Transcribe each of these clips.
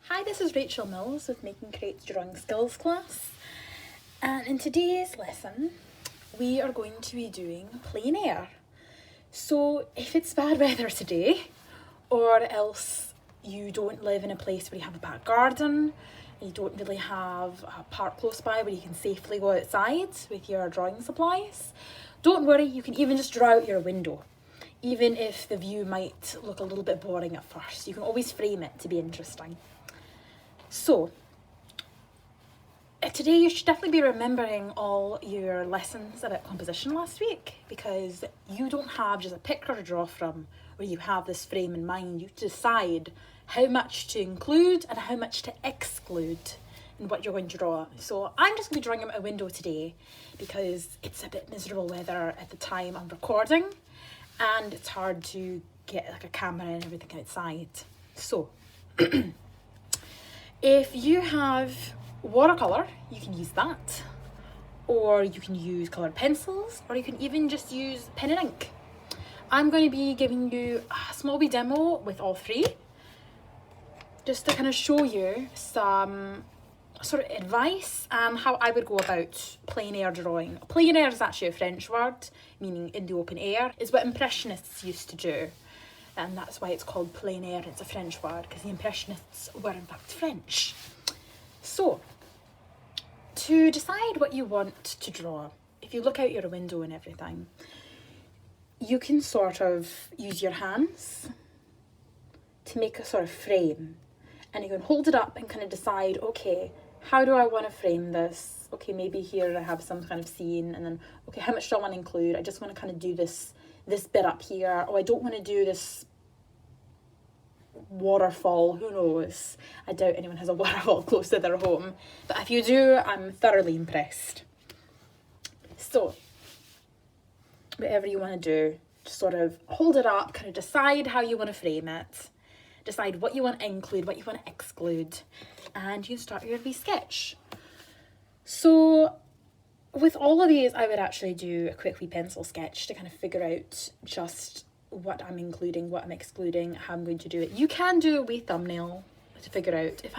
Hi, this is Rachel Mills with Make and Create Drawing Skills class, and in today's lesson we are going to be doing plein air. So if it's bad weather today, or else you don't live in a place where you have a back garden, and you don't really have a park close by where you can safely go outside with your drawing supplies, don't worry, you can even just draw out your window. Even if the view might look a little bit boring at first, you can always frame it to be interesting. So, today you should definitely be remembering all your lessons about composition last week, because you don't have just a picture to draw from where you have this frame in mind. You decide how much to include and how much to exclude in what you're going to draw. So I'm just going to be drawing out my window today because it's a bit miserable weather at the time I'm recording and it's hard to get like a camera and everything outside. So if you have watercolour, you can use that, or you can use coloured pencils, or you can even just use pen and ink. I'm going to be giving you a small wee demo with all three, just to kind of show you some sort of advice and how I would go about plein air drawing. Plein air is actually a French word meaning in the open air. It's what Impressionists used to do, and that's why it's called plein air. It's a French word because the Impressionists were in fact French. So, to decide what you want to draw, if you look out your window and everything, you can sort of use your hands to make a sort of frame, and you can hold it up and kind of decide, okay, how do I want to frame this? Okay, maybe here I have some kind of scene, and then, okay, how much do I want to include? I just want to kind of do this bit up here. Oh, I don't want to do this waterfall. Who knows? I doubt anyone has a waterfall close to their home, but if you do, I'm thoroughly impressed. So whatever you want to do, just sort of hold it up, kind of decide how you want to frame it, decide what you want to include, what you want to exclude, and you start your wee sketch. So with all of these, I would actually do a quick wee pencil sketch to kind of figure out just what I'm including, what I'm excluding, how I'm going to do it. You can do a wee thumbnail to figure out. If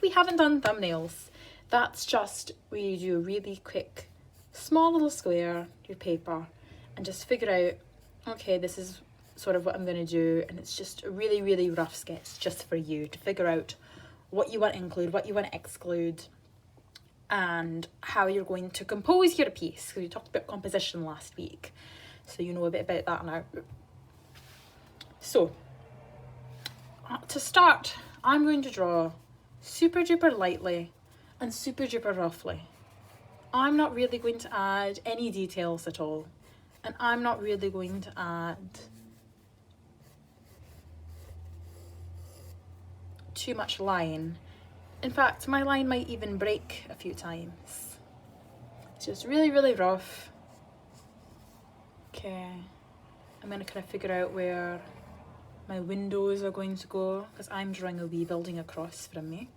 we haven't done thumbnails, that's just where you do a really quick, small little square, your paper, and just figure out, okay, this is sort of what I'm going to do, and it's just a really, really rough sketch just for you to figure out what you want to include, what you want to exclude, and how you're going to compose your piece, because we talked about composition last week, so you know a bit about that now. So to start, I'm going to draw super duper lightly and super duper roughly. I'm not really going to add any details at all, and I'm not really going to add too much line. In fact, my line might even break a few times. It's just really, really rough. Okay, I'm going to kind of figure out where my windows are going to go, because I'm drawing a wee building across from me.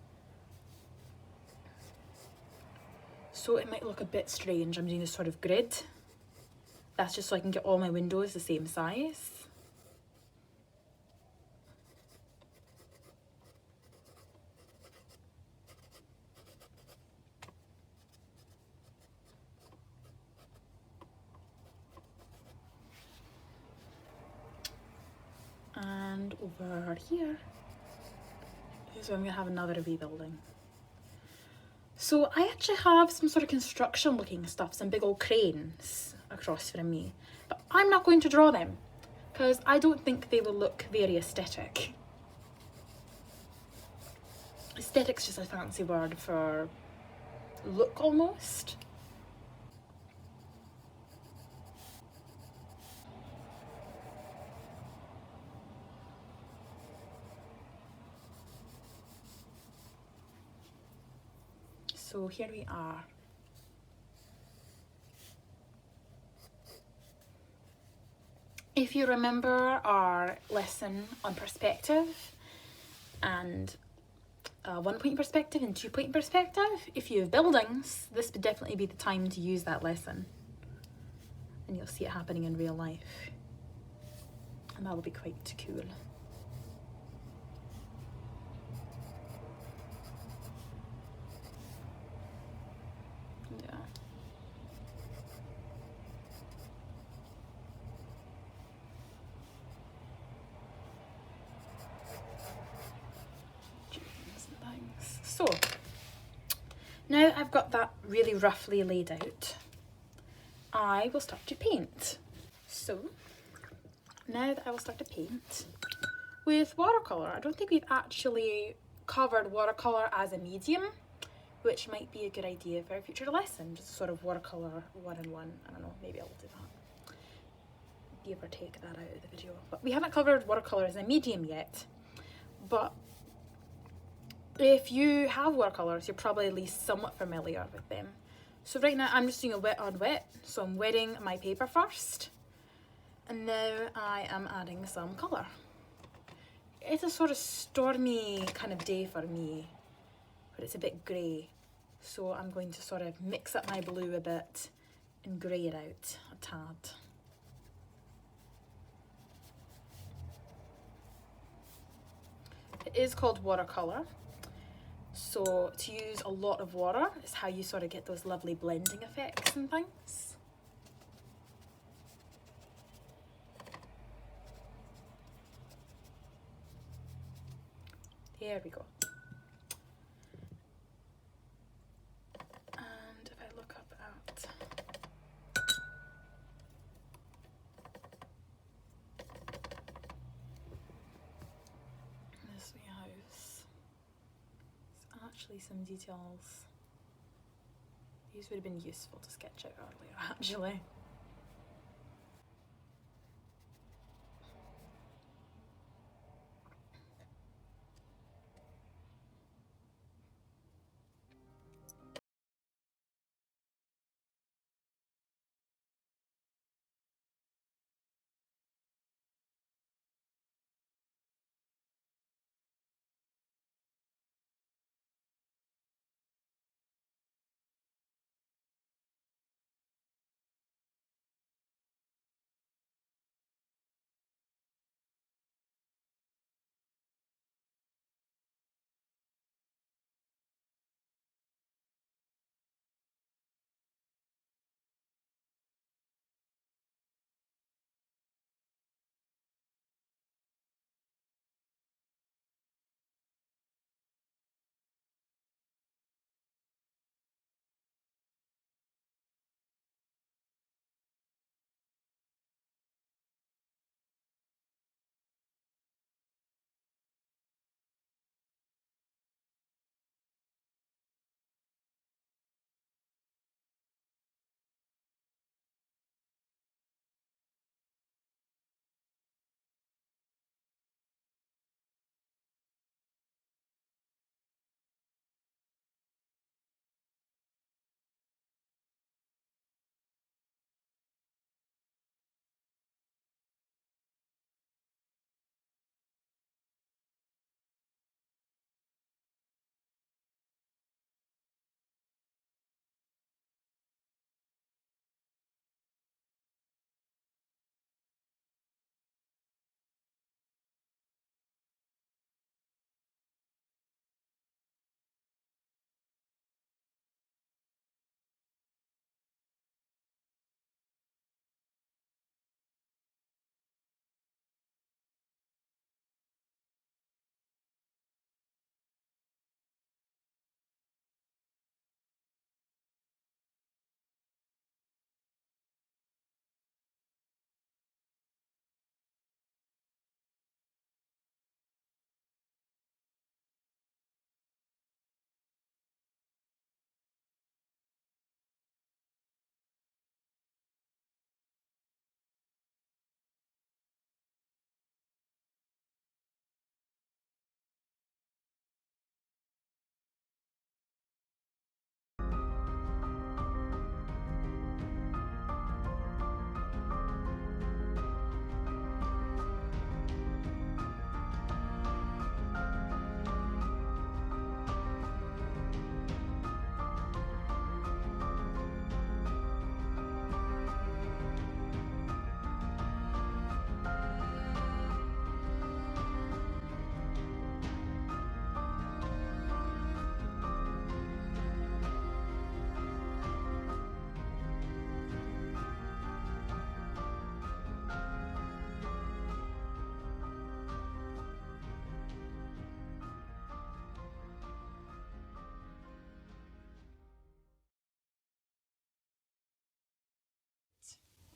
So it might look a bit strange. I'm doing this sort of grid. That's just so I can get all my windows the same size. And over here is where I'm going to have another wee building. So I actually have some sort of construction looking stuff, some big old cranes across from me, but I'm not going to draw them because I don't think they will look very aesthetic. Aesthetic's just a fancy word for look almost. So here we are. If you remember our lesson on perspective and 1-point perspective and 2-point perspective, if you have buildings, this would definitely be the time to use that lesson. And you'll see it happening in real life. And that'll be quite cool. So, now I've got that really roughly laid out, I will start to paint. So, now that I will start to paint with watercolour. I don't think we've actually covered watercolour as a medium, which might be a good idea for a future lesson, just sort of watercolour 1-on-1. I don't know, maybe I'll do that. Give or take that out of the video. But we haven't covered watercolour as a medium yet. But if you have watercolours, you're probably at least somewhat familiar with them. So right now I'm just doing a wet on wet. So I'm wetting my paper first. And now I am adding some colour. It's a sort of stormy kind of day for me, but it's a bit grey. So I'm going to sort of mix up my blue a bit and grey it out a tad. It is called watercolour. So to use a lot of water is how you sort of get those lovely blending effects and things. There we go. And if I look up at this wee house, there's actually some details. These would have been useful to sketch out earlier, actually.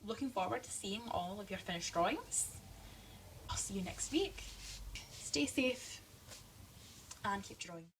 looking forward to seeing all of your finished drawings. I'll see you next week. Stay safe and keep drawing.